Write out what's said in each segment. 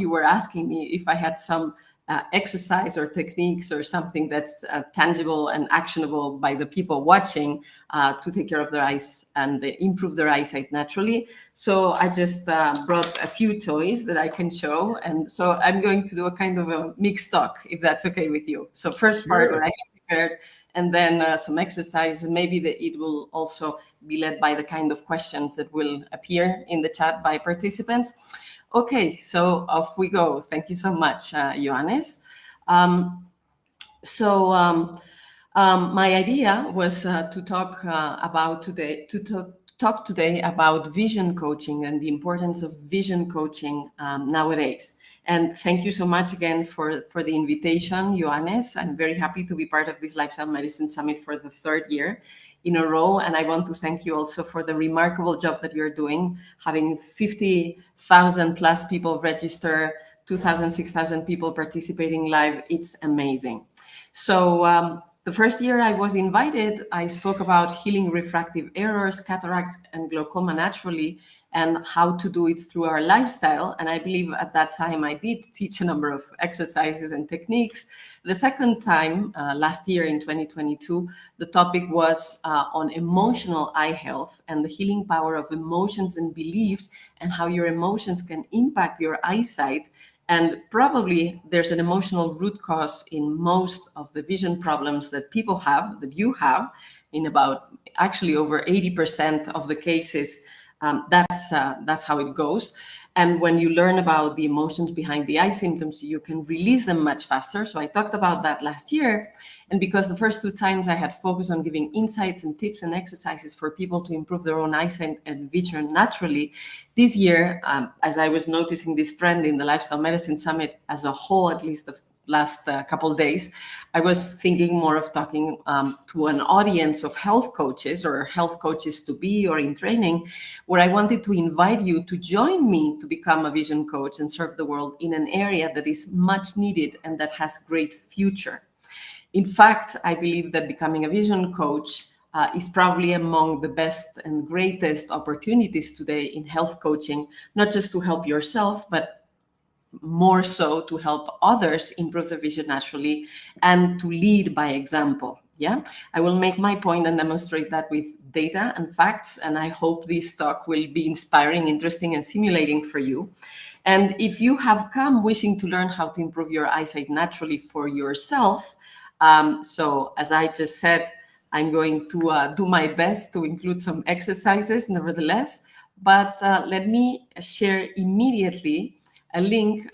you were asking me if I had some exercise or techniques or something that's tangible and actionable by the people watching to take care of their eyes and improve their eyesight naturally. So I just brought a few toys that I can show. And so I'm going to do a kind of a mixed talk, if that's okay with you. So first part, what I have prepared, and then some exercises. Maybe it will also be led by the kind of questions that will appear in the chat by participants. Okay, so off we go. Thank you so much, Johannes. My idea was to talk talk today about vision coaching and the importance of vision coaching nowadays. And thank you so much again for the invitation, Johannes. I'm very happy to be part of this Lifestyle Medicine Summit for the third year in a row. And I want to thank you also for the remarkable job that you're doing, having 50,000 plus people register, 2,000, 6,000 people participating live. It's amazing. So the first year I was invited, I spoke about healing refractive errors, cataracts, and glaucoma naturally, and how to do it through our lifestyle. And I believe at that time I did teach a number of exercises and techniques. The second time, last year in 2022, the topic was on emotional eye health and the healing power of emotions and beliefs, and how your emotions can impact your eyesight. And probably there's an emotional root cause in most of the vision problems that people have, that you have, in about actually over 80% of the cases. That's how it goes. And when you learn about the emotions behind the eye symptoms, you can release them much faster. So I talked about that last year. And because the first two times I had focused on giving insights and tips and exercises for people to improve their own eyesight and vision naturally, this year, as I was noticing this trend in the Lifestyle Medicine Summit as a whole, at least the last couple of days, I was thinking more of talking to an audience of health coaches or health coaches to be or in training, where I wanted to invite you to join me to become a vision coach and serve the world in an area that is much needed and that has great future. In fact, I believe that becoming a vision coach is probably among the best and greatest opportunities today in health coaching, not just to help yourself, but more so to help others improve their vision naturally and to lead by example. Yeah, I will make my point and demonstrate that with data and facts, and I hope this talk will be inspiring, interesting, and stimulating for you. And if you have come wishing to learn how to improve your eyesight naturally for yourself, so as I just said, I'm going to do my best to include some exercises nevertheless, but let me share immediately a link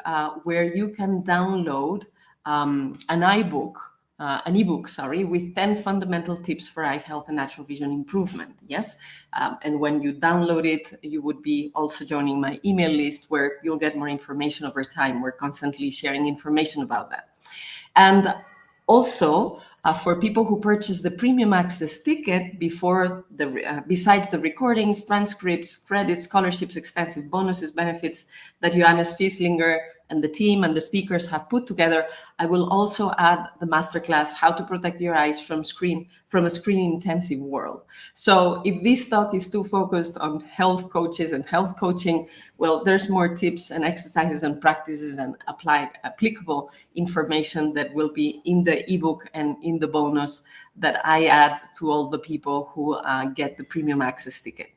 where you can download an ebook with 10 fundamental tips for eye health and natural vision improvement. Yes. And when you download it, you would be also joining my email list where you'll get more information over time. We're constantly sharing information about that. And also, for people who purchase the premium access ticket before besides the recordings, transcripts, credits, scholarships, extensive bonuses, benefits that Johannes Fieslinger and the team and the speakers have put together, I will also add the masterclass, How to Protect Your Eyes from a Screen-Intensive World. So if this talk is too focused on health coaches and health coaching, well, there's more tips and exercises and practices and applicable information that will be in the ebook and in the bonus that I add to all the people who get the premium access ticket.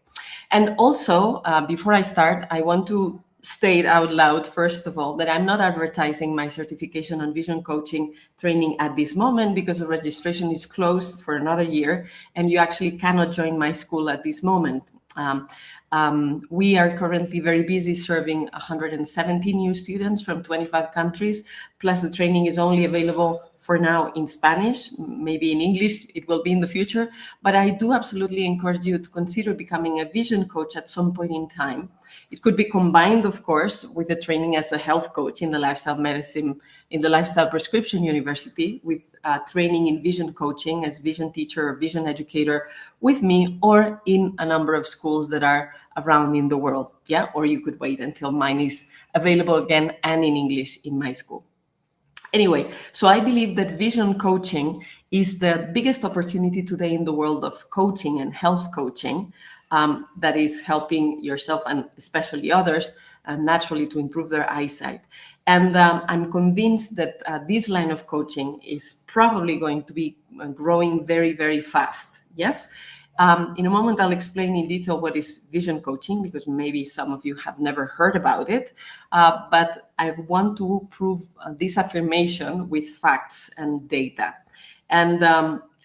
And also, before I start, I want to state out loud, first of all, that I'm not advertising my certification on vision coaching training at this moment because the registration is closed for another year and you actually cannot join my school at this moment. We are currently very busy serving 170 new students from 25 countries, plus the training is only available for now in Spanish, maybe in English, it will be in the future, but I do absolutely encourage you to consider becoming a vision coach at some point in time. It could be combined, of course, with the training as a health coach in the Lifestyle Medicine, in the Lifestyle Prescription University, with training in vision coaching as vision teacher or vision educator with me, or in a number of schools that are around in the world. Yeah, or you could wait until mine is available again and in English in my school. Anyway, so I believe that vision coaching is the biggest opportunity today in the world of coaching and health coaching that is helping yourself and especially others naturally to improve their eyesight. And I'm convinced that this line of coaching is probably going to be growing very, very fast. Yes. In a moment, I'll explain in detail what is vision coaching, because maybe some of you have never heard about it. But I want to prove this affirmation with facts and data. And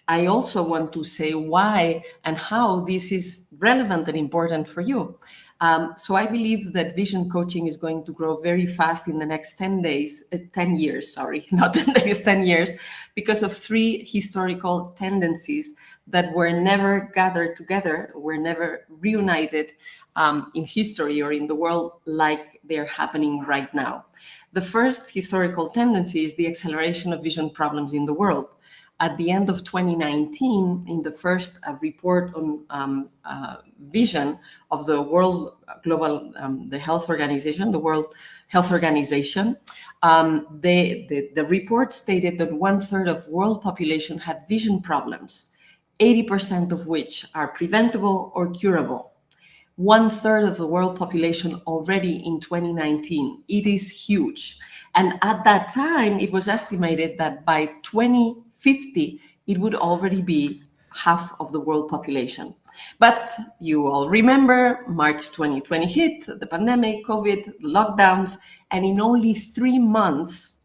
I also want to say why and how this is relevant and important for you. So I believe that vision coaching is going to grow very fast in the next 10 years, sorry, not 10 days, 10 years, because of three historical tendencies that were never gathered together, were never reunited in history or in the world like they're happening right now. The first historical tendency is the acceleration of vision problems in the world. At the end of 2019, in the first report on vision of the World the Health Organization, the World Health Organization, the report stated that 1/3 of world population had vision problems, 80% of which are preventable or curable. 1/3 of the world population already in 2019. It is huge. And at that time, it was estimated that by 2050, it would already be half of the world population. But you all remember March 2020 hit, the pandemic, COVID, lockdowns, and in only 3 months,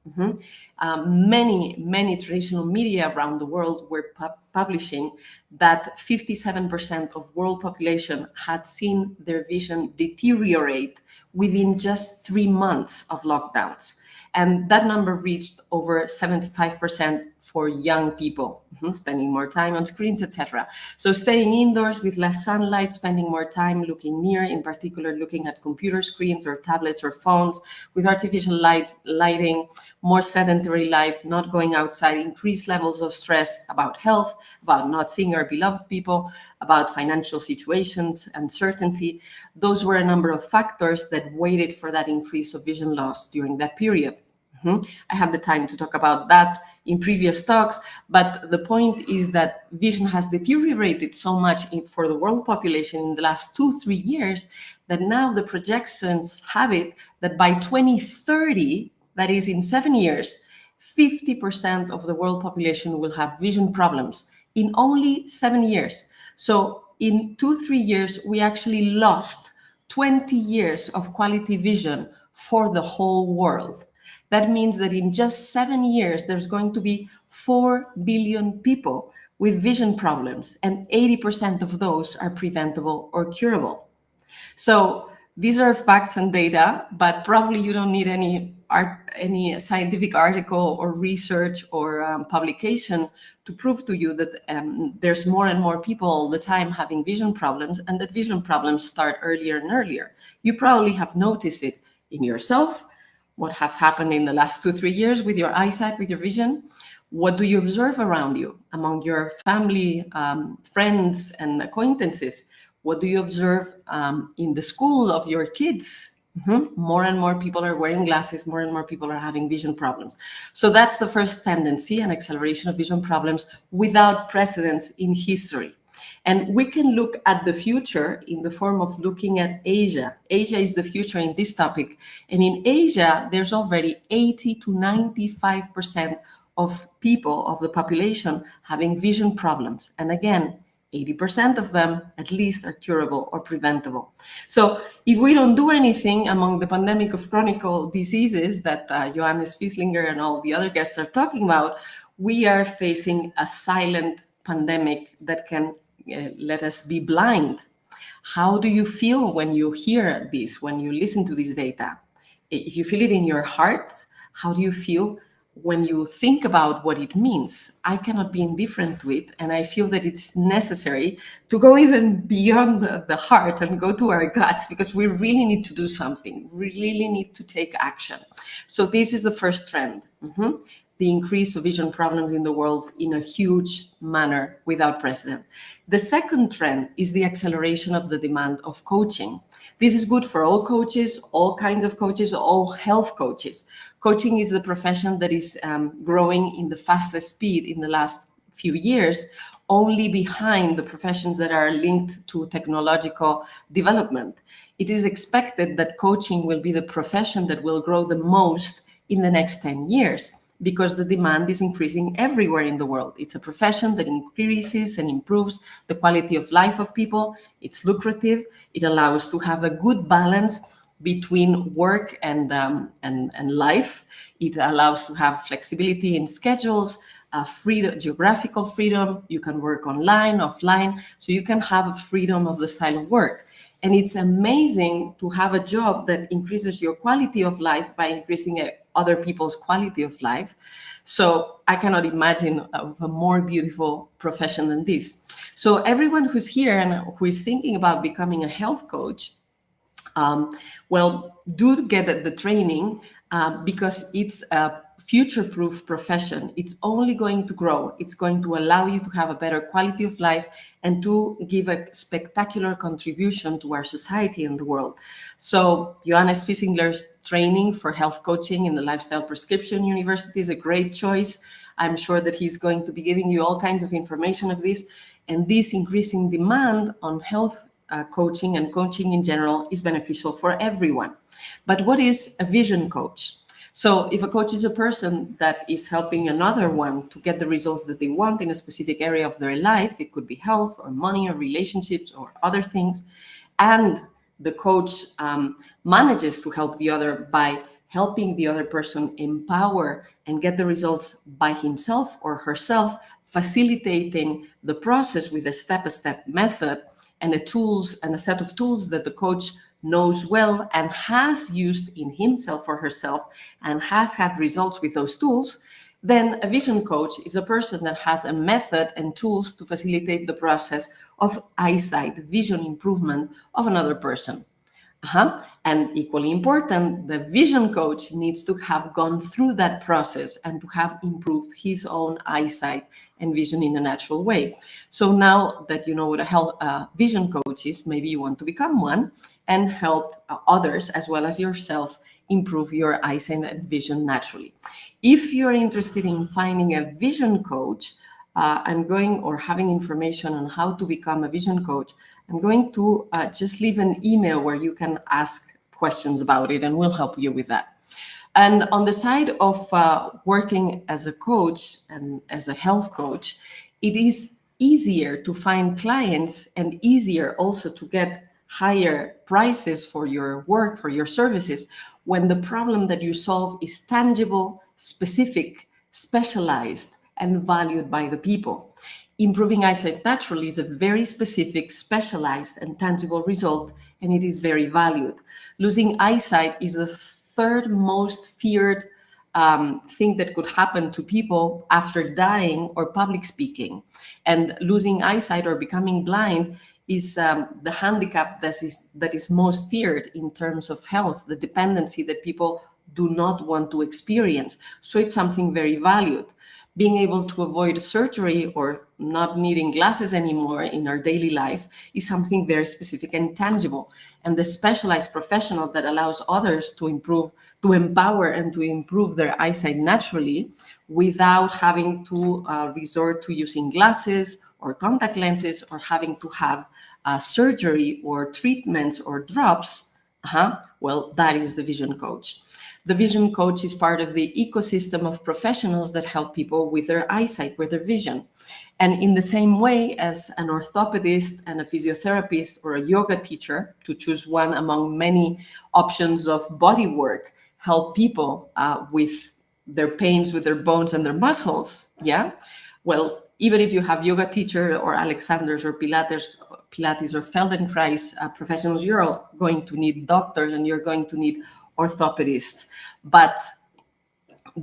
many traditional media around the world were publishing that 57% of world population had seen their vision deteriorate within just 3 months of lockdowns. And that number reached over 75% for young people, spending more time on screens, etc. So staying indoors with less sunlight, spending more time looking near, in particular looking at computer screens or tablets or phones, with artificial lighting, more sedentary life, not going outside, increased levels of stress about health, about not seeing our beloved people, about financial situations, uncertainty. Those were a number of factors that waited for that increase of vision loss during that period. I have the time to talk about that in previous talks, but the point is that vision has deteriorated so much for the world population in the last 2-3 years that now the projections have it that by 2030, that is in 7 years, 50% of the world population will have vision problems in only 7 years. So in 2-3 years, we actually lost 20 years of quality vision for the whole world. That means that in just 7 years, there's going to be 4 billion people with vision problems, and 80% of those are preventable or curable. So these are facts and data, but probably you don't need any scientific article or research or publication to prove to you that there's more and more people all the time having vision problems, and that vision problems start earlier and earlier. You probably have noticed it in yourself. What has happened in the last 2-3 years with your eyesight, with your vision? What do you observe around you among your family, friends, and acquaintances? What do you observe in the school of your kids? More and more people are wearing glasses, more and more people are having vision problems. So that's the first tendency, an acceleration of vision problems without precedence in history. And we can look at the future in the form of looking at Asia. Asia is the future in this topic. And in Asia, there's already 80 to 95% of people, of the population, having vision problems. And again, 80% of them at least are curable or preventable. So if we don't do anything among the pandemic of chronic diseases that Johannes Fieslinger and all the other guests are talking about, we are facing a silent pandemic that can let us be blind. How do you feel when you hear this, when you listen to this data? If you feel it in your heart, how do you feel when you think about what it means? I cannot be indifferent to it, and I feel that it's necessary to go even beyond the heart and go to our guts, because we really need to do something. We really need to take action. So this is the first trend. The increase of vision problems in the world in a huge manner without precedent. The second trend is the acceleration of the demand of coaching. This is good for all coaches, all kinds of coaches, all health coaches. Coaching is the profession that is growing in the fastest speed in the last few years, only behind the professions that are linked to technological development. It is expected that coaching will be the profession that will grow the most in the next 10 years because the demand is increasing everywhere in the world. It's a profession that increases and improves the quality of life of people. It's lucrative. It allows to have a good balance between work and life. It allows to have flexibility in schedules, freedom, geographical freedom. You can work online, offline, so you can have a freedom of the style of work. And it's amazing to have a job that increases your quality of life by increasing other people's quality of life. So I cannot imagine of a more beautiful profession than this. So everyone who's here and who is thinking about becoming a health coach, well, do get the training because it's a future-proof profession. It's only going to grow. It's going to allow you to have a better quality of life and to give a spectacular contribution to our society and the world. So Johannes Fisingler's training for health coaching in the Lifestyle Prescription University is a great choice. I'm sure that he's going to be giving you all kinds of information of this. And this increasing demand on health coaching and coaching in general is beneficial for everyone. But what is a vision coach? So if a coach is a person that is helping another one to get the results that they want in a specific area of their life, it could be health or money or relationships or other things, and the coach manages to help the other by helping the other person empower and get the results by himself or herself, facilitating the process with a step-by-step method and a set of tools that the coach knows well and has used in himself or herself and has had results with those tools, then a vision coach is a person that has a method and tools to facilitate the process of eyesight, vision improvement of another person. And equally important, the vision coach needs to have gone through that process and to have improved his own eyesight and vision in a natural way. So now that you know what a vision coach is, maybe you want to become one and help others as well as yourself improve your eyesight and vision naturally. If you're interested in finding a vision coach, or having information on how to become a vision coach, I'm going to just leave an email where you can ask questions about it and we'll help you with that. And on the side of working as a coach and as a health coach, it is easier to find clients and easier also to get higher prices for your work, for your services, when the problem that you solve is tangible, specific, specialized, and valued by the people. Improving eyesight naturally is a very specific, specialized, and tangible result, and it is very valued. Losing eyesight is the third most feared thing that could happen to people after dying or public speaking. And losing eyesight or becoming blind is the handicap that is most feared in terms of health, the dependency that people do not want to experience. So it's something very valued. Being able to avoid surgery or not needing glasses anymore in our daily life is something very specific and tangible. And the specialized professional that allows others to empower and to improve their eyesight naturally without having to resort to using glasses or contact lenses or having to have surgery or treatments or drops, well, that is the vision coach. The vision coach is part of the ecosystem of professionals that help people with their eyesight, with their vision. And in the same way as an orthopedist and a physiotherapist or a yoga teacher, to choose one among many options of body work, help people with their pains, with their bones and their muscles, well, even if you have yoga teacher or Alexander's or Pilates or Feldenkrais professionals, you're all going to need doctors and you're going to need orthopedists. But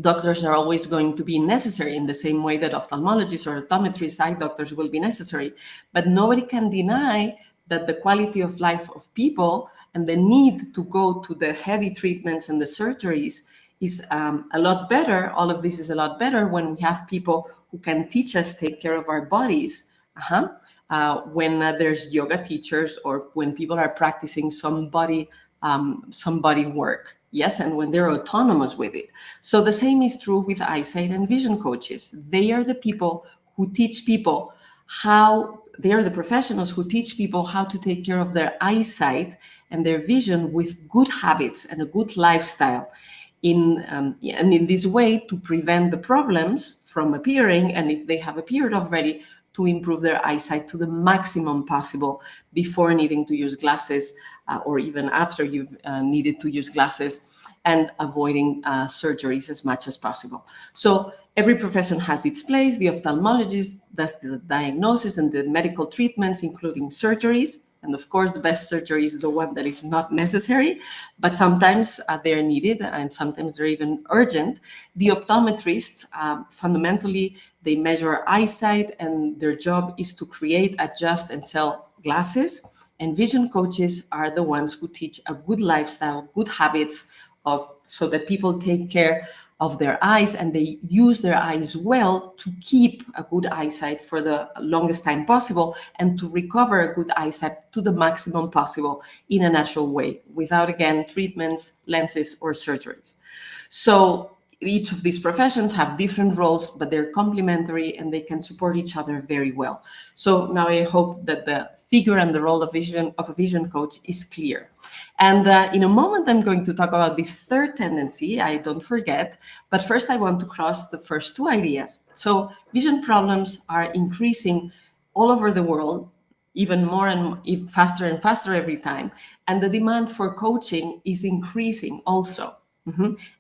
doctors are always going to be necessary in the same way that ophthalmologists or optometrists, eye doctors will be necessary. But nobody can deny that the quality of life of people and the need to go to the heavy treatments and the surgeries is a lot better. All of this is a lot better when we have people who can teach us, take care of our bodies. When there's yoga teachers or when people are practicing some body work. Yes, and when they're autonomous with it. So the same is true with eyesight and vision coaches. They are the people who teach people how they are the professionals who teach people how to take care of their eyesight and their vision with good habits and a good lifestyle. And in this way, to prevent the problems from appearing, and if they have appeared already, to improve their eyesight to the maximum possible before needing to use glasses, or even after you've needed to use glasses, and avoiding surgeries as much as possible. So every profession has its place. The ophthalmologist does the diagnosis and the medical treatments, including surgeries. And of course, the best surgery is the one that is not necessary, but sometimes they're needed, and sometimes they're even urgent. The optometrists, fundamentally, they measure eyesight, and their job is to create, adjust, and sell glasses. And vision coaches are the ones who teach a good lifestyle, good habits, so that people take care of their eyes, and they use their eyes well to keep a good eyesight for the longest time possible, and to recover a good eyesight to the maximum possible in a natural way, without, again, treatments, lenses, or surgeries. So each of these professions have different roles, but they're complementary and they can support each other very well. So now I hope that the figure and the role of a vision coach is clear. And in a moment, I'm going to talk about this third tendency, I don't forget, but first I want to cross the first two ideas. So vision problems are increasing all over the world, even more and faster every time. And the demand for coaching is increasing also.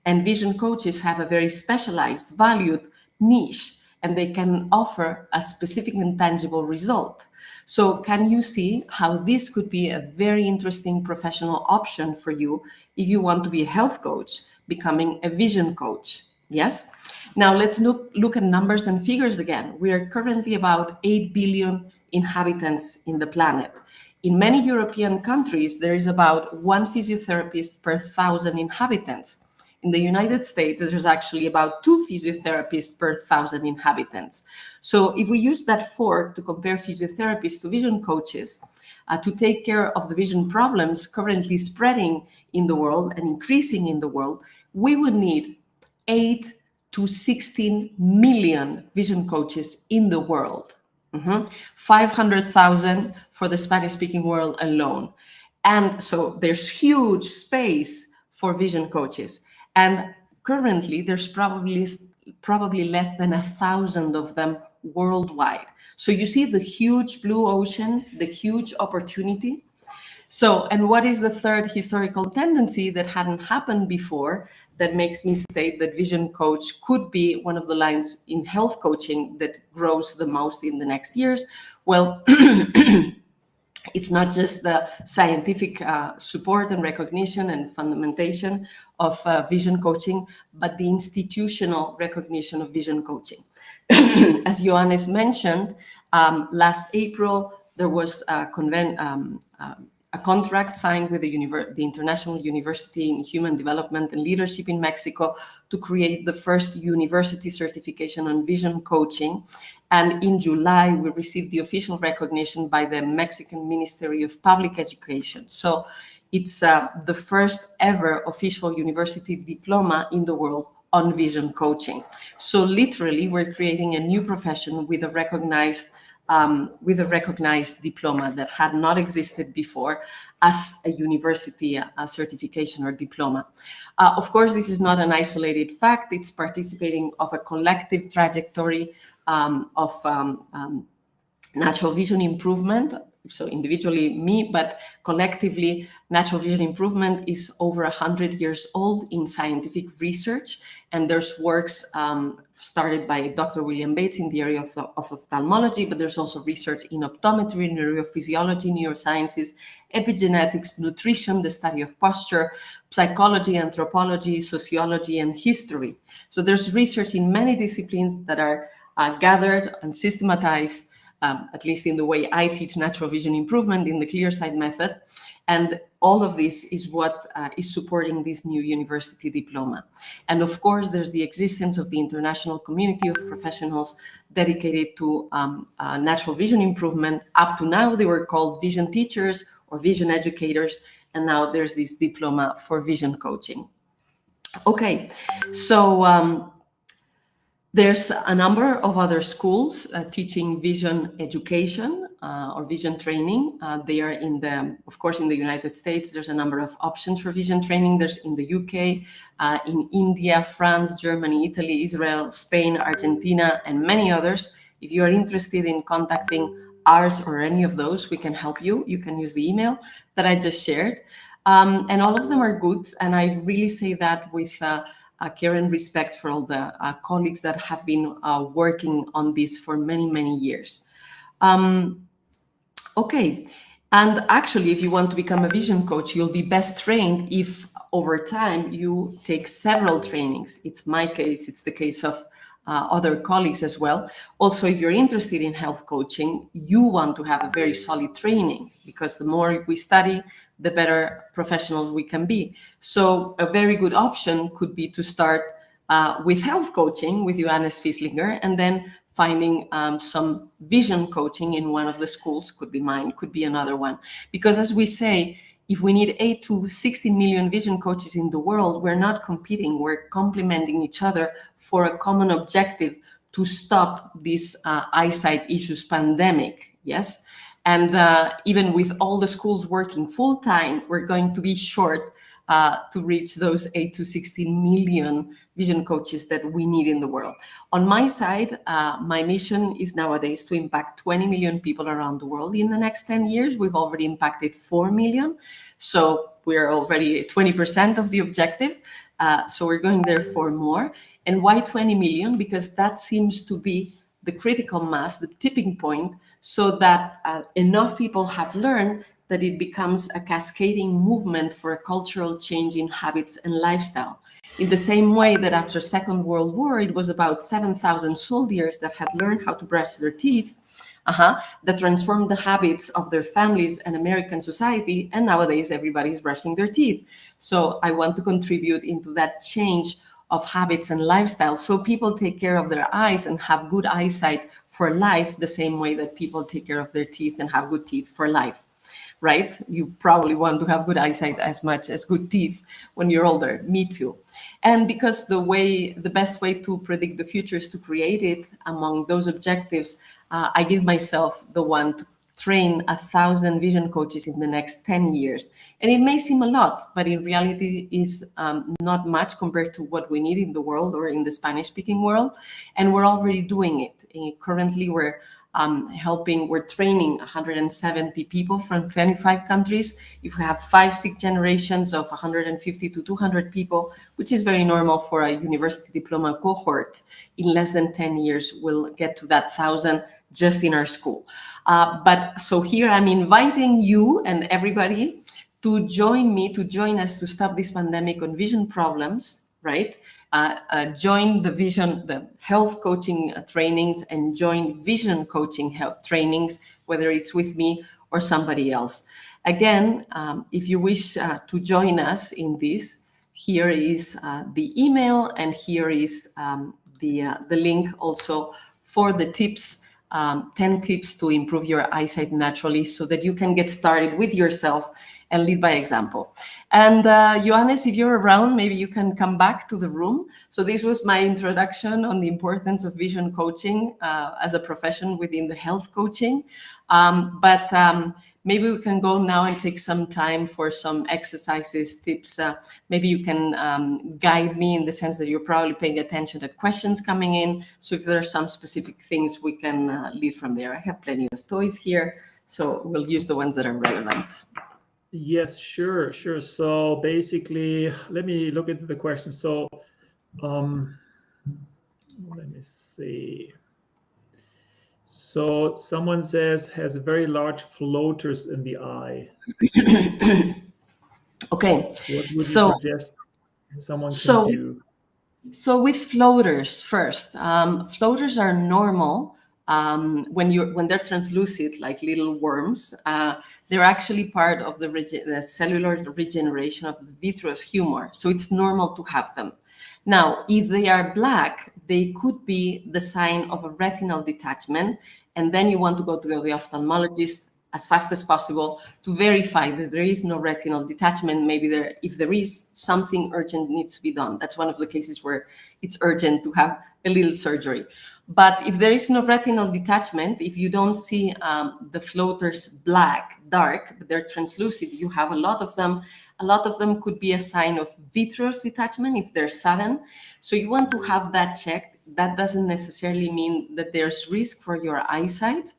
And vision coaches have a very specialized, valued niche, and they can offer a specific and tangible result. So can you see how this could be a very interesting professional option for you if you want to be a health coach, becoming a vision coach? Yes? Now let's look at numbers and figures again. We are currently about 8 billion inhabitants in the planet. In many European countries, there is about one physiotherapist per 1,000 inhabitants. In the United States, there's actually about 2 physiotherapists per 1,000 inhabitants. So if we use that fork to compare physiotherapists to vision coaches, to take care of the vision problems currently spreading in the world and increasing in the world, we would need 8 to 16 million vision coaches in the world. 500,000 for the Spanish-speaking world alone. And so there's huge space for vision coaches. And currently, there's probably less than 1,000 of them worldwide. So you see the huge blue ocean, the huge opportunity. So, and what is the third historical tendency that hadn't happened before that makes me state that vision coach could be one of the lines in health coaching that grows the most in the next years? Well, it's not just the scientific support and recognition and fundamentation of vision coaching, but the institutional recognition of vision coaching. As Johannes mentioned, last April, there was a contract signed with the International University in Human Development and Leadership in Mexico to create the first university certification on vision coaching. And in July, we received the official recognition by the Mexican Ministry of Public Education. So it's the first ever official university diploma in the world on vision coaching. So literally, we're creating a new profession with a recognized diploma that had not existed before as a university certification or diploma. Of course, this is not an isolated fact. It's participating of a collective trajectory of natural vision improvement. So individually me, but collectively, natural vision improvement is over 100 years old in scientific research. And there's works started by Dr. William Bates in the area of ophthalmology, but there's also research in optometry, neurophysiology, neurosciences, epigenetics, nutrition, the study of posture, psychology, anthropology, sociology, and history. So there's research in many disciplines that are gathered and systematized, at least in the way I teach natural vision improvement in the ClearSight method. And all of this is what is supporting this new university diploma. And of course, there's the existence of the international community of professionals dedicated to natural vision improvement. Up to now, they were called vision teachers or vision educators. And now there's this diploma for vision coaching. Okay, so There's a number of other schools teaching vision education or vision training. They are of course, in the United States. There's a number of options for vision training. There's in the UK, in India, France, Germany, Italy, Israel, Spain, Argentina, and many others. If you are interested in contacting ours or any of those, we can help you. You can use the email that I just shared. And all of them are good. And I really say that with care and respect for all the colleagues that have been working on this for many, many years. Okay, and actually, if you want to become a vision coach, you'll be best trained if over time you take several trainings. It's my case, it's the case of other colleagues as well. Also, if you're interested in health coaching, you want to have a very solid training, because the more we study, the better professionals we can be. So a very good option could be to start with health coaching with Johannes Fieslinger, and then finding some vision coaching in one of the schools. Could be mine, could be another one. Because as we say, if we need 8 to 16 million vision coaches in the world, we're not competing, we're complementing each other for a common objective to stop this eyesight issues pandemic, yes? And even with all the schools working full time, we're going to be short to reach those 8 to 16 million vision coaches that we need in the world. On my side, my mission is nowadays to impact 20 million people around the world. In the next 10 years, we've already impacted 4 million. So we're already 20% of the objective. So we're going there for more. And why 20 million? Because that seems to be the critical mass, the tipping point, so that enough people have learned that it becomes a cascading movement for a cultural change in habits and lifestyle. In the same way that after Second World War, it was about 7,000 soldiers that had learned how to brush their teeth, that transformed the habits of their families and American society, and nowadays everybody's brushing their teeth. So I want to contribute into that change of habits and lifestyle, so people take care of their eyes and have good eyesight for life, the same way that people take care of their teeth and have good teeth for life. Right? You probably want to have good eyesight as much as good teeth when you're older. Me too. And because the best way to predict the future is to create it, among those objectives, I give myself the one to train 1,000 vision coaches in the next 10 years. And it may seem a lot, but in reality is not much compared to what we need in the world or in the Spanish-speaking world. And we're already doing it. Currently, we're training 170 people from 25 countries. If we have 5-6 generations of 150 to 200 people, which is very normal for a university diploma cohort, in less than 10 years, we'll get to that 1,000 just in our school. But so here I'm inviting you and everybody to join us to stop this pandemic on vision problems, right? Join the health coaching trainings, and join vision coaching health trainings, whether it's with me or somebody else. Again, if you wish to join us in this, here is the email, and here is the link also for the tips, 10 tips to improve your eyesight naturally, so that you can get started with yourself and lead by example. And Johannes, if you're around, maybe you can come back to the room. So this was my introduction on the importance of vision coaching as a profession within the health coaching. But maybe we can go now and take some time for some exercises, tips. Maybe you can guide me in the sense that you're probably paying attention to questions coming in. So if there are some specific things, we can lead from there. I have plenty of toys here, so we'll use the ones that are relevant. Yes, sure. So basically, let me look at the question. So let me see. So someone says has very large floaters in the eye. Okay. What would you suggest someone can do? So with floaters first, floaters are normal. When they're translucent, like little worms, they're actually part of the cellular regeneration of the vitreous humor. So it's normal to have them. Now, if they are black, they could be the sign of a retinal detachment, and then you want to go to the ophthalmologist as fast as possible to verify that there is no retinal detachment. Maybe if there is, something urgent needs to be done. That's one of the cases where it's urgent to have a little surgery. But if there is no retinal detachment, if you don't see the floaters black, dark, but they're translucid, you have a lot of them. A lot of them could be a sign of vitreous detachment if they're sudden. So you want to have that checked. That doesn't necessarily mean that there's risk for your eyesight,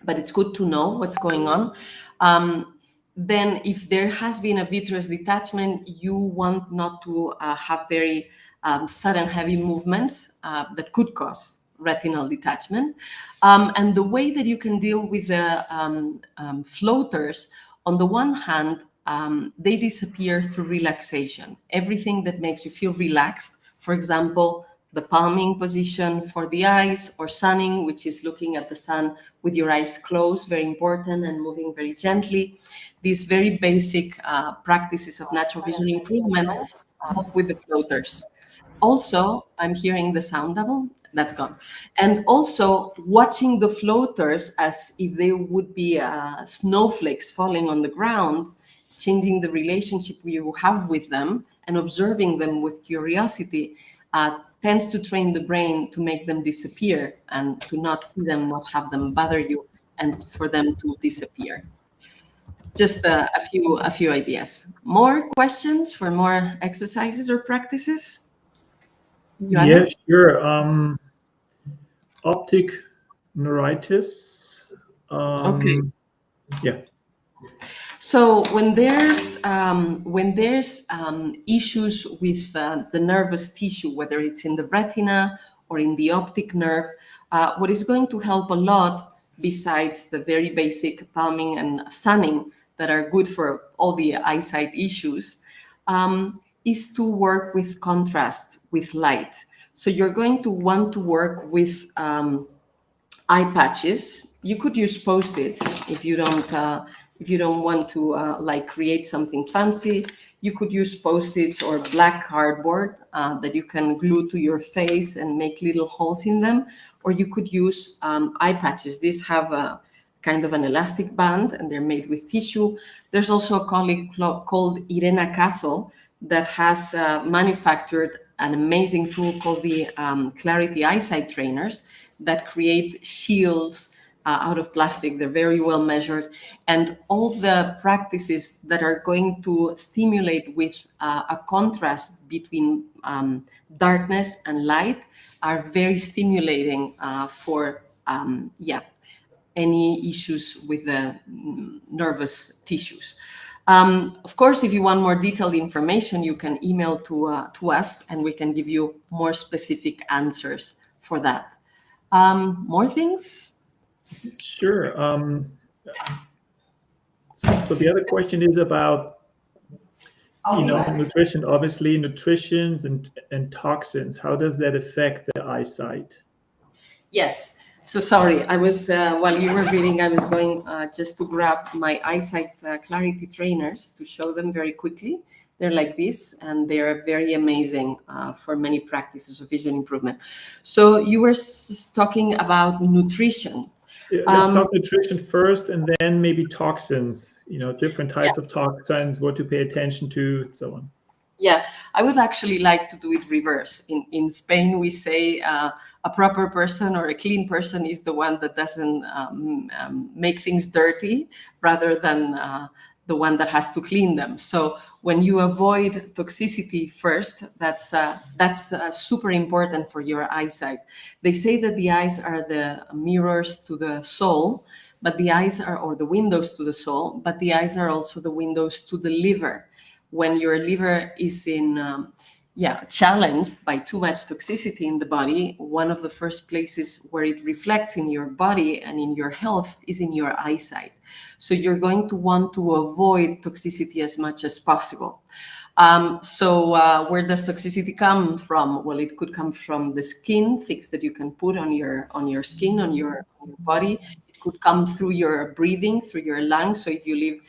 but it's good to know what's going on. Then if there has been a vitreous detachment, you want not to have very sudden heavy movements that could cause retinal detachment. And the way that you can deal with the floaters, on the one hand, they disappear through relaxation. Everything that makes you feel relaxed, for example, the palming position for the eyes, or sunning, which is looking at the sun with your eyes closed, very important, and moving very gently. These very basic practices of natural vision improvement help with the floaters. Also, I'm hearing the sound double. That's gone. And also watching the floaters as if they would be snowflakes falling on the ground, changing the relationship you have with them and observing them with curiosity tends to train the brain to make them disappear and to not see them, not have them bother you, and for them to disappear. Just a few ideas. More questions for more exercises or practices? Yes, Johannes? sure. Optic neuritis. Okay. Yeah. So when there's issues with the nervous tissue, whether it's in the retina or in the optic nerve, what is going to help a lot, besides the very basic palming and sunning that are good for all the eyesight issues, is to work with contrast, with light. So you're going to want to work with eye patches. You could use Post-its if you don't want to like create something fancy. You could use Post-its or black cardboard that you can glue to your face and make little holes in them. Or you could use eye patches. These have a kind of an elastic band and they're made with tissue. There's also a colleague called Irena Castle that has manufactured an amazing tool called the Clarity Eyesight trainers that create shields out of plastic. They're very well measured. And all the practices that are going to stimulate with a contrast between darkness and light are very stimulating for any issues with the nervous tissues. Of course, if you want more detailed information, you can email to us and we can give you more specific answers for that. More things? Sure. So the other question is about, nutrition. Obviously, nutritions and toxins. How does that affect the eyesight? Yes. So sorry, I was while you were reading, I was going just to grab my Eyesight Clarity trainers to show them very quickly. They're like this, and they are very amazing for many practices of vision improvement. So you were talking about nutrition. Yeah, let's talk nutrition first, and then maybe toxins. Different types of toxins, what to pay attention to, and so on. Yeah, I would actually like to do it reverse. In Spain, we say a proper person or a clean person is the one that doesn't make things dirty, rather than the one that has to clean them. So when you avoid toxicity first, that's super important for your eyesight. They say that the eyes are the mirrors to the soul, but the eyes are, or the windows to the soul, but the eyes are also the windows to the liver. When your liver is challenged by too much toxicity in the body, one of the first places where it reflects in your body and in your health is in your eyesight. So you're going to want to avoid toxicity as much as possible. Where does toxicity come from? Well, it could come from the skin, things that you can put on your skin, on your body. It could come through your breathing, through your lungs. So if you live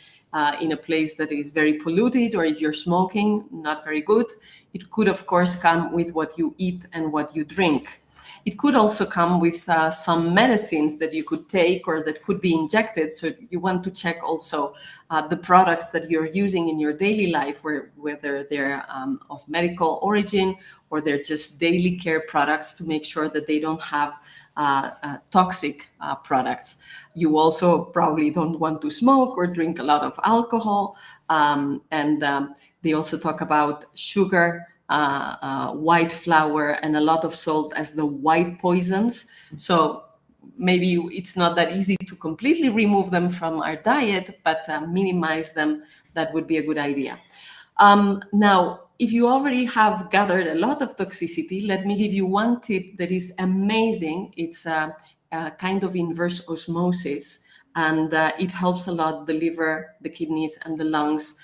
in a place that is very polluted, or if you're smoking, not very good. It could, of course, come with what you eat and what you drink. It could also come with some medicines that you could take or that could be injected. So you want to check also the products that you're using in your daily life, whether they're of medical origin or they're just daily care products, to make sure that they don't have toxic products. You also probably don't want to smoke or drink a lot of alcohol. They also talk about sugar, white flour, and a lot of salt as the white poisons. So maybe it's not that easy to completely remove them from our diet, but minimize them. That would be a good idea. Now, if you already have gathered a lot of toxicity, let me give you one tip that is amazing. It's a kind of inverse osmosis, and it helps a lot the liver, the kidneys, and the lungs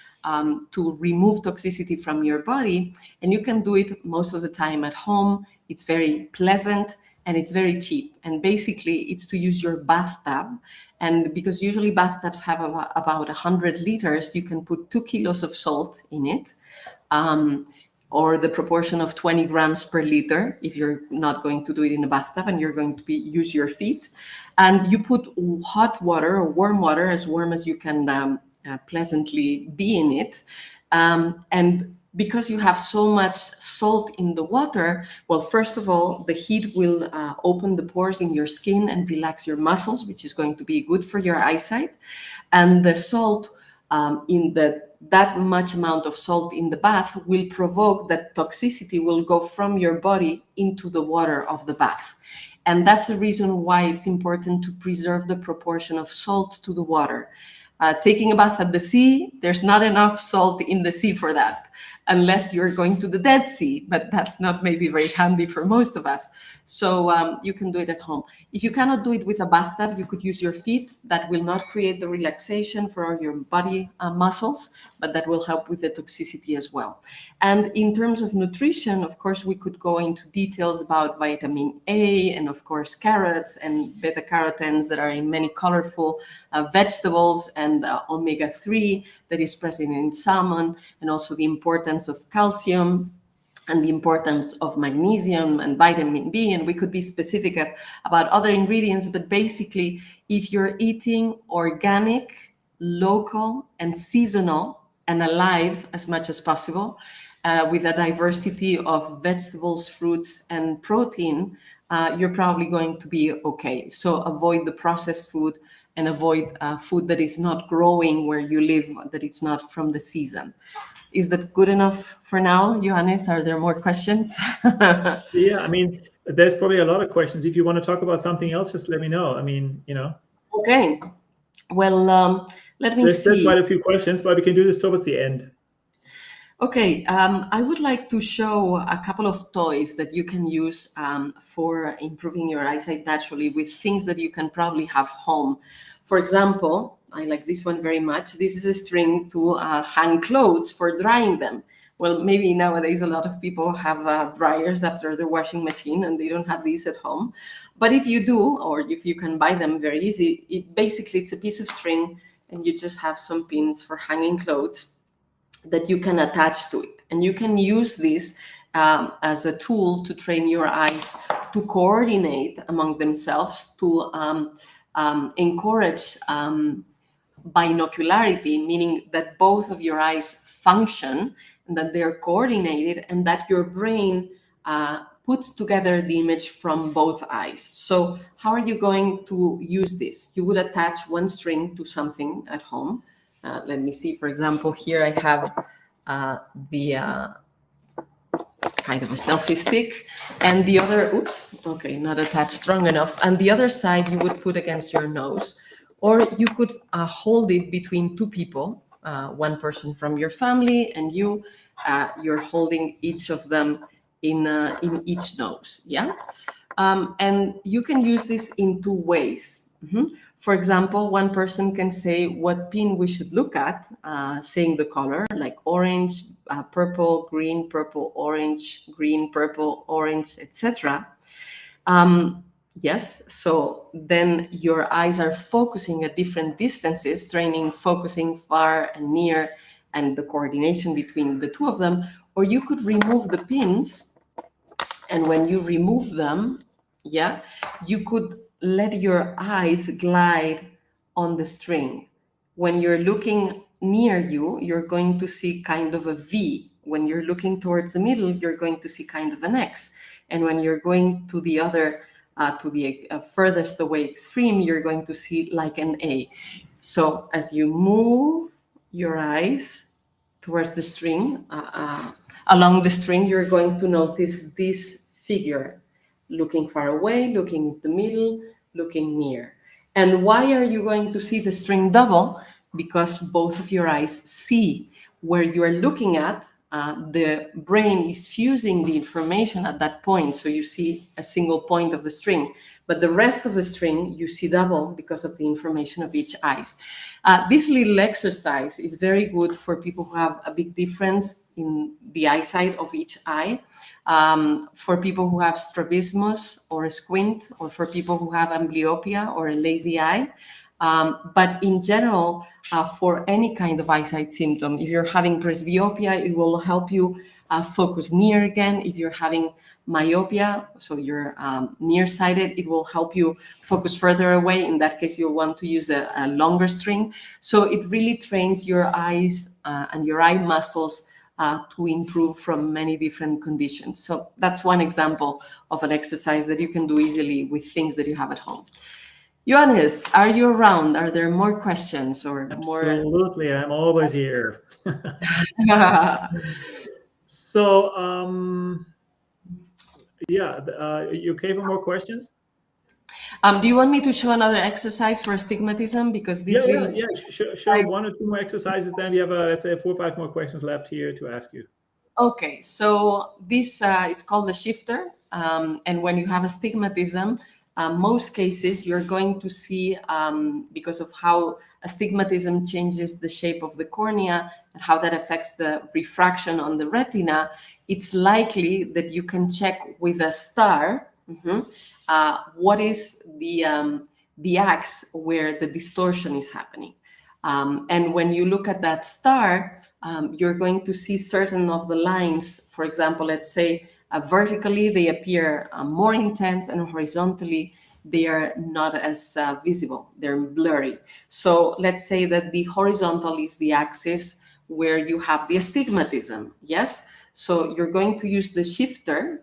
to remove toxicity from your body. And you can do it most of the time at home. It's very pleasant and it's very cheap. And basically, it's to use your bathtub. And because usually bathtubs have about 100 liters, you can put 2 kilos of salt in it, or the proportion of 20 grams per liter if you're not going to do it in a bathtub and you're going to use your feet. And you put hot water or warm water, as warm as you can pleasantly be in it. And because you have so much salt in the water, well, first of all, the heat will open the pores in your skin and relax your muscles, which is going to be good for your eyesight. And the salt that much amount of salt in the bath will provoke that toxicity will go from your body into the water of the bath. And that's the reason why it's important to preserve the proportion of salt to the water. Taking a bath at the sea, there's not enough salt in the sea for that, unless you're going to the Dead Sea, but that's not maybe very handy for most of us. So you can do it at home. If you cannot do it with a bathtub, you could use your feet. That will not create the relaxation for your body muscles, but that will help with the toxicity as well. And in terms of nutrition, of course, we could go into details about vitamin A and, of course, carrots and beta carotenes that are in many colorful vegetables, and omega-3 that is present in salmon, and also the importance of calcium and the importance of magnesium and vitamin B. And we could be specific about other ingredients, but basically, if you're eating organic, local, and seasonal, and alive as much as possible, with a diversity of vegetables, fruits, and protein, you're probably going to be okay. So avoid the processed food and avoid food that is not growing where you live, that it's not from the season. Is that good enough for now, Johannes? Are there more questions? Yeah, I mean, there's probably a lot of questions. If you want to talk about something else, just let me know. I mean, Okay. Well, let me see. There's quite a few questions, but we can do this towards the end. Okay, I would like to show a couple of toys that you can use for improving your eyesight naturally, with things that you can probably have home. For example, I like this one very much. This is a string to hang clothes for drying them. Well, maybe nowadays a lot of people have dryers after the washing machine and they don't have these at home. But if you do, or if you can buy them very easy, it's a piece of string and you just have some pins for hanging clothes that you can attach to it. And you can use this as a tool to train your eyes to coordinate among themselves, to encourage binocularity, meaning that both of your eyes function and that they're coordinated, and that your brain puts together the image from both eyes. So how are you going to use this? You would attach one string to something at home. Let me see, for example, here I have the kind of a selfie stick, and the other, not attached strong enough. And the other side you would put against your nose, or you could hold it between two people, one person from your family and you're holding each of them in each nose, yeah? And you can use this in two ways. For example, one person can say what pin we should look at, saying the color, like orange, purple, green, purple, orange, green, purple, orange, etc. Yes, so then your eyes are focusing at different distances, training focusing far and near, and the coordination between the two of them. Or you could remove the pins, and when you remove them, yeah, you could let your eyes glide on the string. When you're looking near you, you're going to see kind of a V. When you're looking towards the middle, you're going to see kind of an X. And when you're going to the other, to the furthest away extreme, you're going to see like an A. So as you move your eyes towards the string, along the string, you're going to notice this figure, looking far away, looking at the middle, looking near. And why are you going to see the string double? Because both of your eyes see where you are looking at. The brain is fusing the information at that point, so you see a single point of the string, but the rest of the string you see double because of the information of each eye. This little exercise is very good for people who have a big difference in the eyesight of each eye, for people who have strabismus or a squint, or for people who have amblyopia or a lazy eye. But in general, for any kind of eyesight symptom, if you're having presbyopia, it will help you focus near again. If you're having myopia, so you're nearsighted, it will help you focus further away. In that case, you'll want to use a longer string. So it really trains your eyes and your eye muscles to improve from many different conditions. So that's one example of an exercise that you can do easily with things that you have at home. Johannes, are you around? Are there more questions or more? Absolutely, I'm always here. So, yeah, you okay for more questions? Do you want me to show another exercise for astigmatism? Because this Sure. One or two more exercises, then we have, let's say, 4 or 5 more questions left here to ask you. Okay, so this is called the shifter. And when you have astigmatism, most cases you're going to see, because of how astigmatism changes the shape of the cornea and how that affects the refraction on the retina, it's likely that you can check with a star what is the axis where the distortion is happening. And when you look at that star, you're going to see certain of the lines. For example, let's say vertically they appear more intense, and horizontally they are not as visible. They're blurry. So let's say that the horizontal is the axis where you have the astigmatism. Yes. So you're going to use the shifter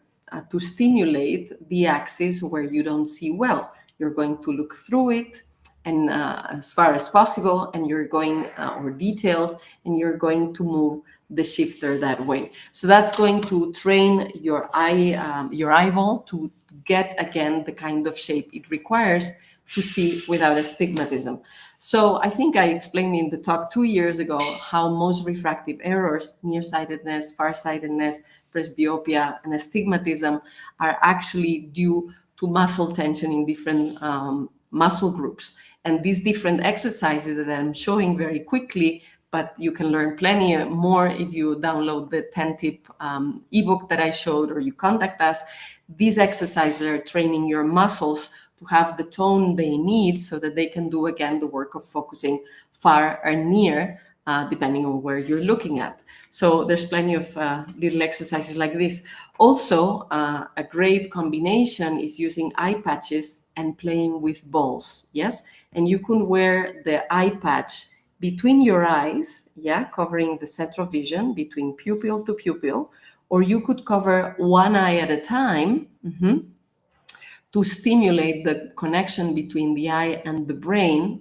to stimulate the axis where you don't see well. You're going to look through it, and as far as possible, and you're going or details, and you're going to move the shifter that way. So that's going to train your eyeball to get again the kind of shape it requires to see without astigmatism. So I think I explained in the talk 2 years ago how most refractive errors, nearsightedness, farsightedness, presbyopia, and astigmatism are actually due to muscle tension in different muscle groups. And these different exercises that I'm showing very quickly, but you can learn plenty more if you download the 10-tip ebook that I showed, or you contact us. These exercises are training your muscles to have the tone they need so that they can do again the work of focusing far or near, depending on where you're looking at. So there's plenty of little exercises like this. Also, a great combination is using eye patches and playing with balls. Yes, and you can wear the eye patch between your eyes, yeah, covering the central vision between pupil to pupil, or you could cover one eye at a time. To stimulate the connection between the eye and the brain,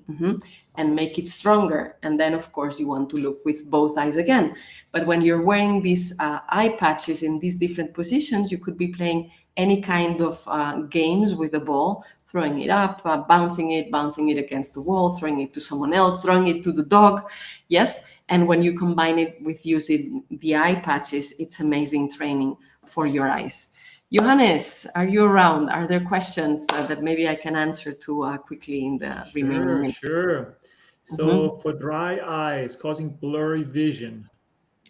and make it stronger. And then, of course, you want to look with both eyes again. But when you're wearing these eye patches in these different positions, you could be playing any kind of games with the ball, throwing it up, bouncing it against the wall, throwing it to someone else, throwing it to the dog. Yes. And when you combine it with using the eye patches, it's amazing training for your eyes. Johannes, are you around? Are there questions that maybe I can answer to quickly in the remaining minutes? Sure. So for dry eyes causing blurry vision,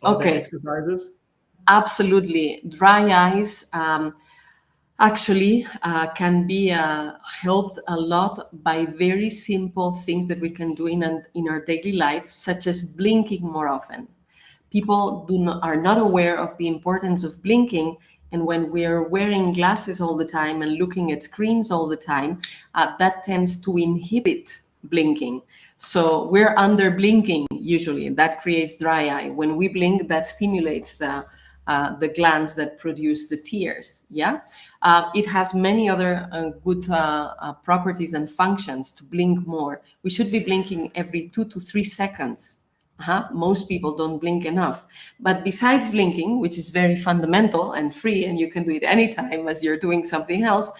are there Okay, exercises? absolutely. Dry eyes actually can be helped a lot by very simple things that we can do in our daily life, such as blinking more often. People are not aware of the importance of blinking And when we're wearing glasses all the time and looking at screens all the time, that tends to inhibit blinking. So we're under blinking usually, and that creates dry eye. When we blink, that stimulates the glands that produce the tears. Yeah, it has many other good properties and functions to blink more. We should be blinking every 2 to 3 seconds. Most people don't blink enough. But besides blinking, which is very fundamental and free, and you can do it anytime as you're doing something else,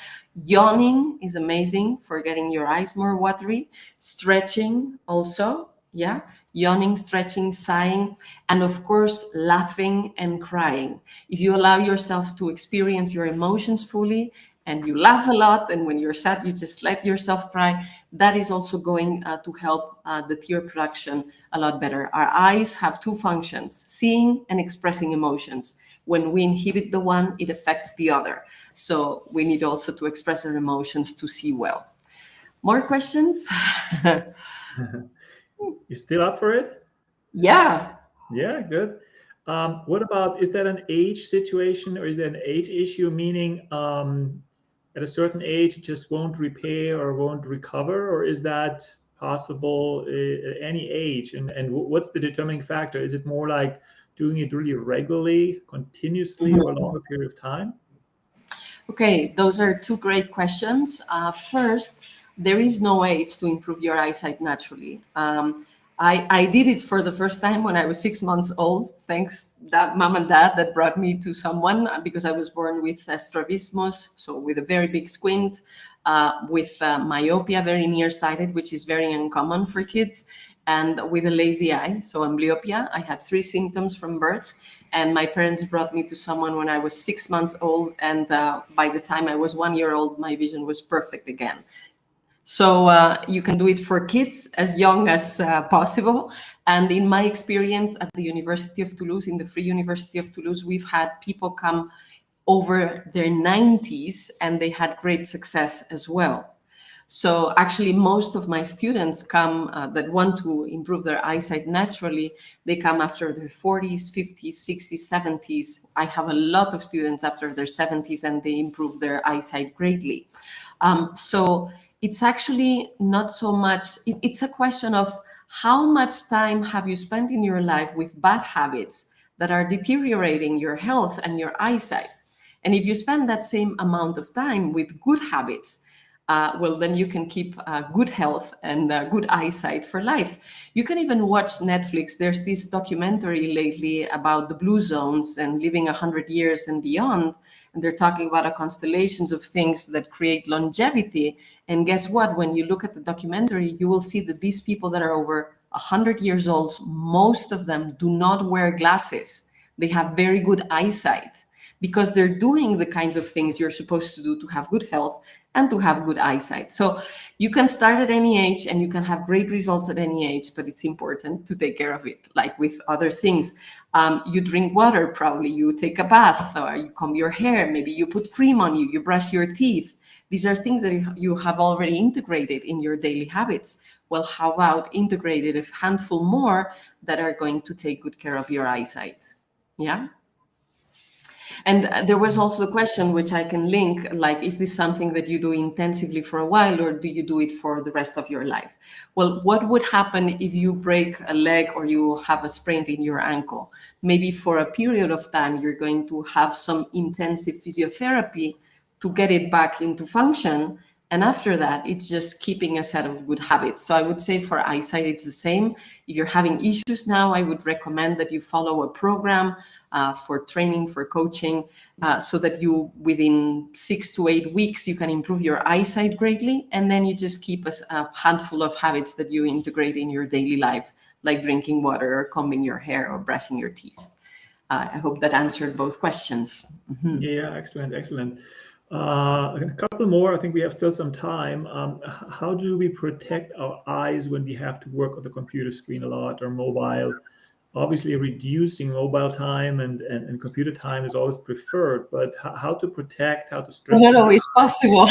yawning is amazing for getting your eyes more watery. Stretching also, yeah, yawning, stretching, sighing, and of course, laughing and crying. If you allow yourself to experience your emotions fully, and you laugh a lot, and when you're sad, you just let yourself cry, that is also going to help the tear production a lot better. Our eyes have two functions, seeing and expressing emotions. When we inhibit the one, it affects the other. So we need also to express our emotions to see well. More questions? You still up for it? Yeah. Yeah, good. What about, is that an age situation or is that an age issue, meaning at a certain age it just won't repair or won't recover, or is that possible at any age? And what's the determining factor? Is it more like doing it really regularly, continuously, over a longer period of time? Okay, those are two great questions. First, there is no age to improve your eyesight naturally. I did it for the first time when I was 6 months old, thanks that mom and dad that brought me to someone, because I was born with strabismus, so with a very big squint, with myopia, very nearsighted, which is very uncommon for kids, and with a lazy eye, so amblyopia. I had 3 symptoms from birth, and my parents brought me to someone when I was 6 months old, and by the time I was 1 year old, my vision was perfect again. So you can do it for kids as young as possible. And in my experience at the University of Toulouse, in the Free University of Toulouse, we've had people come over their 90s and they had great success as well. So actually, most of my students come that want to improve their eyesight naturally. They come after their 40s, 50s, 60s, 70s. I have a lot of students after their 70s and they improve their eyesight greatly. So it's actually not so much, it's a question of how much time have you spent in your life with bad habits that are deteriorating your health and your eyesight. And if you spend that same amount of time with good habits, well, then you can keep good health and good eyesight for life. You can even watch Netflix. There's this documentary lately about the blue zones and living 100 years and beyond. And they're talking about a constellations of things that create longevity. And guess what? When you look at the documentary, you will see that these people that are over 100 years old, most of them do not wear glasses. They have very good eyesight because they're doing the kinds of things you're supposed to do to have good health and to have good eyesight. So you can start at any age and you can have great results at any age, but it's important to take care of it. Like with other things, you drink water, probably you take a bath, or you comb your hair, maybe you put cream on you, you brush your teeth. These are things that you have already integrated in your daily habits. Well, how about integrated a handful more that are going to take good care of your eyesight? Yeah. And there was also the question, which I can link, like, is this something that you do intensively for a while, or do you do it for the rest of your life? Well, what would happen if you break a leg or you have a sprain in your ankle? Maybe for a period of time, you're going to have some intensive physiotherapy to get it back into function. And after that, it's just keeping a set of good habits. So I would say for eyesight, it's the same. If you're having issues now, I would recommend that you follow a program for training, for coaching, so that you, within 6 to 8 weeks, you can improve your eyesight greatly. And then you just keep a handful of habits that you integrate in your daily life, like drinking water or combing your hair or brushing your teeth. I hope that answered both questions. Mm-hmm. Yeah, excellent, excellent. A couple more. I think we have still some time. How do we protect our eyes when we have to work on the computer screen a lot or mobile? obviously reducing mobile time and computer time is always preferred, but how to protect, how to strengthen? Not always possible.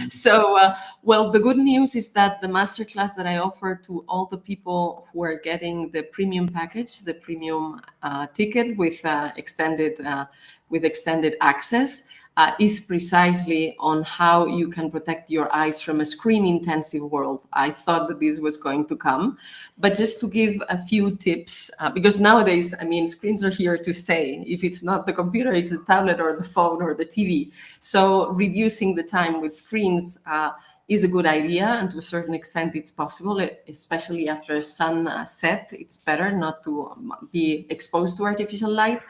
So, well, the good news is that the masterclass that I offer to all the people who are getting the premium package, the premium ticket with extended access, is precisely on how you can protect your eyes from a screen-intensive world. I thought that this was going to come, but just to give a few tips, because nowadays, I mean, screens are here to stay. If it's not the computer, it's the tablet or the phone or the TV. So reducing the time with screens is a good idea, and to a certain extent it's possible, especially after sunset. It's better not to be exposed to artificial light,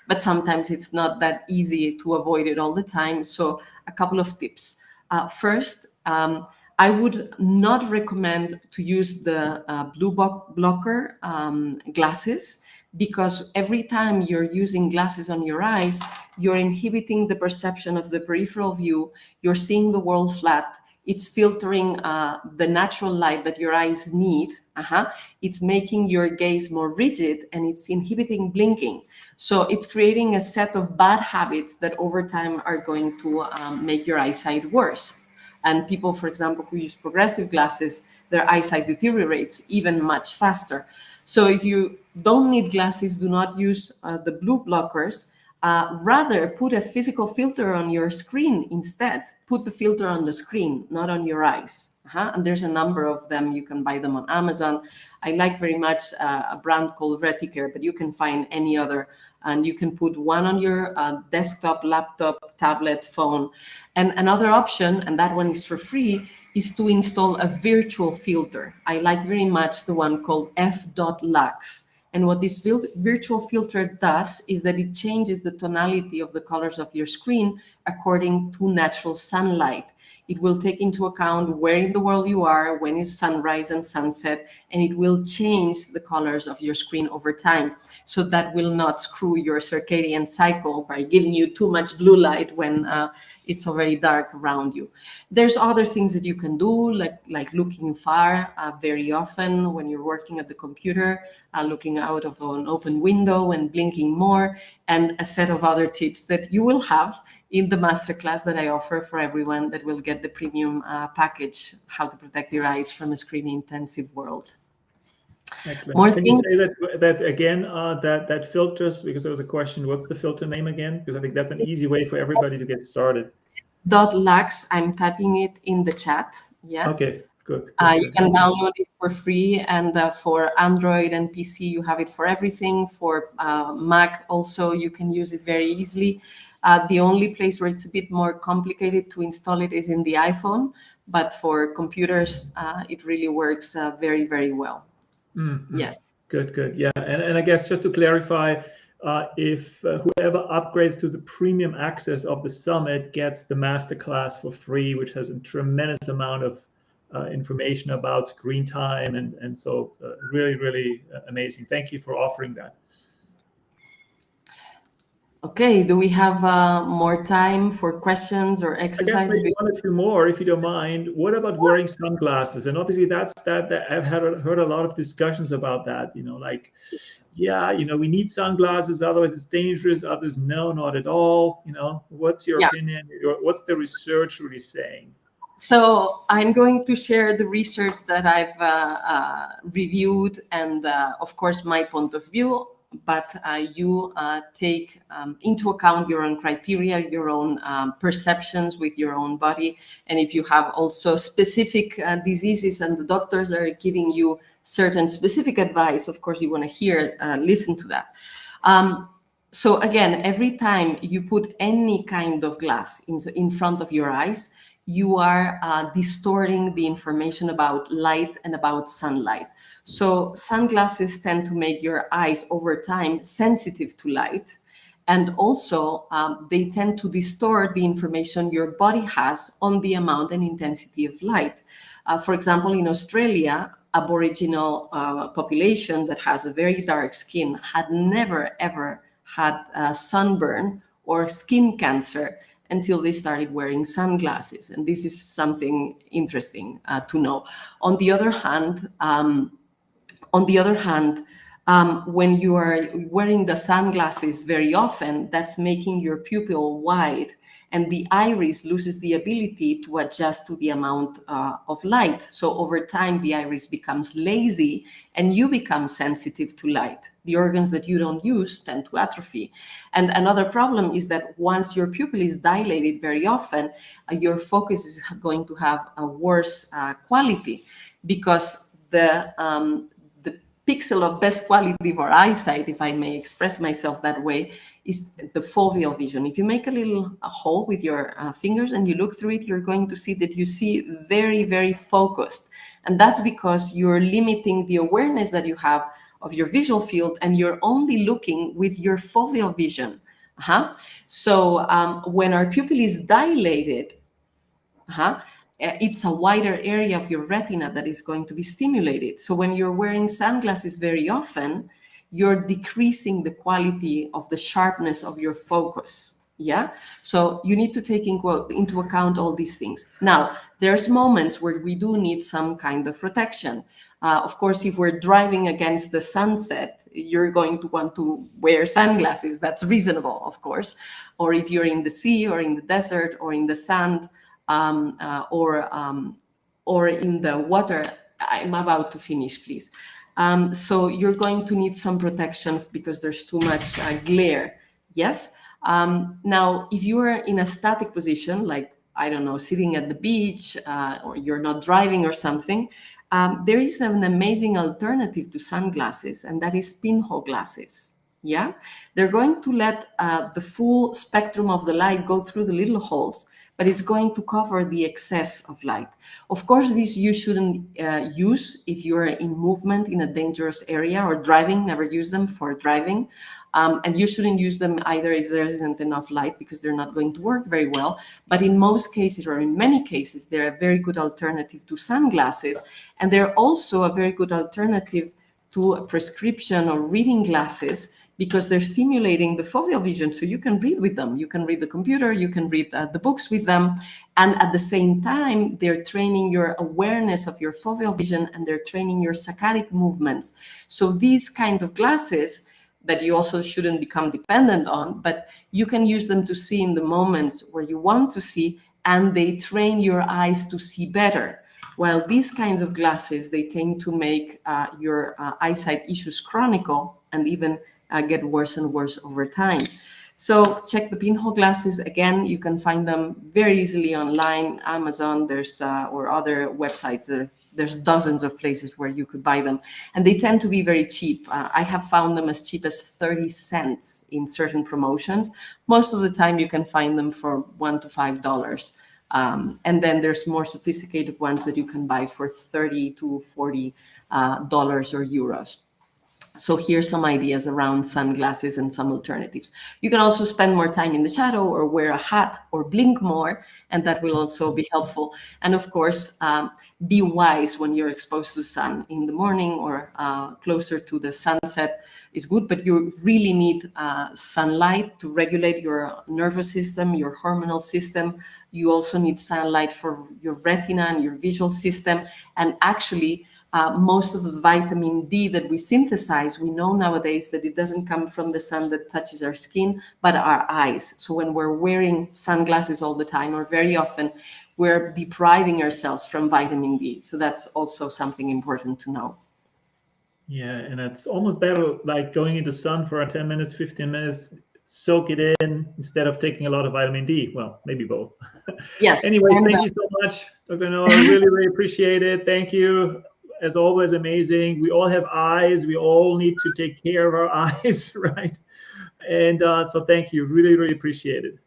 but sometimes it's not that easy to avoid it all the time. So a couple of tips. First, I would not recommend to use the blue blocker glasses, because every time you're using glasses on your eyes, you're inhibiting the perception of the peripheral view. You're seeing the world flat. It's filtering the natural light that your eyes need. It's making your gaze more rigid, and it's inhibiting blinking. So it's creating a set of bad habits that over time are going to make your eyesight worse. And people, for example, who use progressive glasses, their eyesight deteriorates even much faster. So if you don't need glasses, do not use the blue blockers. Rather, put a physical filter on your screen instead. Put the filter on the screen, not on your eyes. And there's a number of them. You can buy them on Amazon. I like very much a brand called Reticare, but you can find any other. And you can put one on your desktop, laptop, tablet, phone. And another option, and that one is for free, is to install a virtual filter. I like very much the one called f.lux. And what this virtual filter does is that it changes the tonality of the colors of your screen according to natural sunlight. It will take into account where in the world you are, when is sunrise and sunset, and it will change the colors of your screen over time. So that will not screw your circadian cycle by giving you too much blue light when it's already dark around you. There's other things that you can do, like looking far very often when you're working at the computer, looking out of an open window and blinking more, and a set of other tips that you will have in the masterclass that I offer for everyone that will get the premium package, how to protect your eyes from a screen-intensive world. Excellent. More Can things? you say that again, that filters, because there was a question, what's the filter name again? Because I think that's an easy way for everybody to get started. .lux, I'm typing it in the chat. Yeah. Okay, good. You can download it for free, and for Android and PC, you have it for everything. For Mac also, you can use it very easily. The only place where it's a bit more complicated to install it is in the iPhone, but for computers, it really works very, very well. Mm-hmm. Yes. Good. Yeah, and I guess just to clarify, if whoever upgrades to the premium access of the summit gets the masterclass for free, which has a tremendous amount of information about screen time, and so really amazing. Thank you for offering that. Okay, do we have more time for questions or exercises? I guess maybe one or two more, if you don't mind. What about wearing sunglasses? And obviously that I've heard a lot of discussions about that, like, yeah, we need sunglasses, otherwise it's dangerous. Others, no, not at all. What's your opinion? What's the research really saying? So I'm going to share the research that I've reviewed and, of course, my point of view, but you take into account your own criteria, your own perceptions with your own body. And if you have also specific diseases and the doctors are giving you certain specific advice, of course, you want to listen to that. So again, every time you put any kind of glass in front of your eyes, you are distorting the information about light and about sunlight. So sunglasses tend to make your eyes over time sensitive to light. And also they tend to distort the information your body has on the amount and intensity of light. For example, in Australia, Aboriginal population that has a very dark skin had never, ever had sunburn or skin cancer until they started wearing sunglasses. And this is something interesting to know. On the other hand, When you are wearing the sunglasses very often, that's making your pupil wide, and the iris loses the ability to adjust to the amount of light. So over time, the iris becomes lazy and you become sensitive to light. The organs that you don't use tend to atrophy. And another problem is that once your pupil is dilated very often, your focus is going to have a worse quality, because the pixel of best quality for eyesight, if I may express myself that way, is the foveal vision. If you make a hole with your fingers and you look through it, you're going to see that you see very, very focused. And that's because you're limiting the awareness that you have of your visual field, and you're only looking with your foveal vision. So when our pupil is dilated, it's a wider area of your retina that is going to be stimulated. So when you're wearing sunglasses very often, you're decreasing the quality of the sharpness of your focus. Yeah. So you need to take into account all these things. Now, there's moments where we do need some kind of protection. Of course, if we're driving against the sunset, you're going to want to wear sunglasses. That's reasonable, of course. Or if you're in the sea or in the desert or in the sand, or in the water. I'm about to finish, please. So you're going to need some protection because there's too much glare. Yes. Now, if you are in a static position, like, I don't know, sitting at the beach, or you're not driving or something, there is an amazing alternative to sunglasses, and that is pinhole glasses. Yeah, they're going to let the full spectrum of the light go through the little holes, but it's going to cover the excess of light. Of course, this you shouldn't use if you're in movement in a dangerous area or driving. Never use them for driving. And you shouldn't use them either if there isn't enough light, because they're not going to work very well. But in most cases, or in many cases, they're a very good alternative to sunglasses. And they're also a very good alternative to a prescription or reading glasses, because they're stimulating the foveal vision. So you can read with them. You can read the computer, you can read the books with them. And at the same time, they're training your awareness of your foveal vision, and they're training your saccadic movements. So these kind of glasses that you also shouldn't become dependent on, but you can use them to see in the moments where you want to see, and they train your eyes to see better. While these kinds of glasses, they tend to make your eyesight issues chronic and even get worse and worse over time. So check the pinhole glasses. Again, you can find them very easily online, Amazon, there's or other websites. There's dozens of places where you could buy them, and they tend to be very cheap. I have found them as cheap as 30 cents in certain promotions. Most of the time you can find them for $1 to $5. And then there's more sophisticated ones that you can buy for $30 to $40 or euros. So here's some ideas around sunglasses and some alternatives. You can also spend more time in the shadow, or wear a hat, or blink more, and that will also be helpful. And of course, be wise when you're exposed to the sun in the morning, or closer to the sunset is good, but you really need sunlight to regulate your nervous system, your hormonal system. You also need sunlight for your retina and your visual system. And actually, most of the vitamin D that we synthesize, we know nowadays that it doesn't come from the sun that touches our skin, but our eyes. So when we're wearing sunglasses all the time, or very often, we're depriving ourselves from vitamin D. So that's also something important to know. Yeah, and it's almost better like going into the sun for 10 minutes, 15 minutes, soak it in, instead of taking a lot of vitamin D. Well, maybe both. Yes. Anyways, thank you so much, Dr. Noah. Really, really appreciate it. Thank you. As always, amazing. We all have eyes. We all need to take care of our eyes, right? And so thank you. Really, really appreciate it.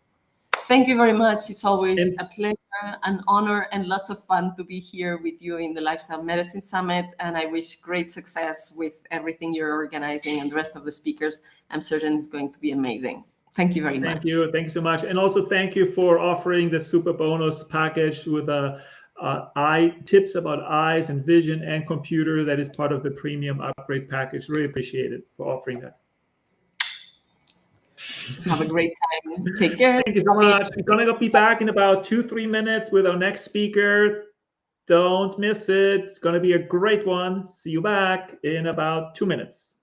Thank you very much. It's always a pleasure, an honor, and lots of fun to be here with you in the Lifestyle Medicine Summit. And I wish great success with everything you're organizing, and the rest of the speakers. I'm certain it's going to be amazing. Thank you very much. Thank you. Thank you so much. And also thank you for offering the super bonus package with eye tips about eyes and vision and computer. That is part of the premium upgrade package. Really appreciate it for offering that. Have a great time. Take care. Thank you so much. We're going to be back in about 2-3 minutes with our next speaker. Don't miss it. It's going to be a great one. See you back in about 2 minutes.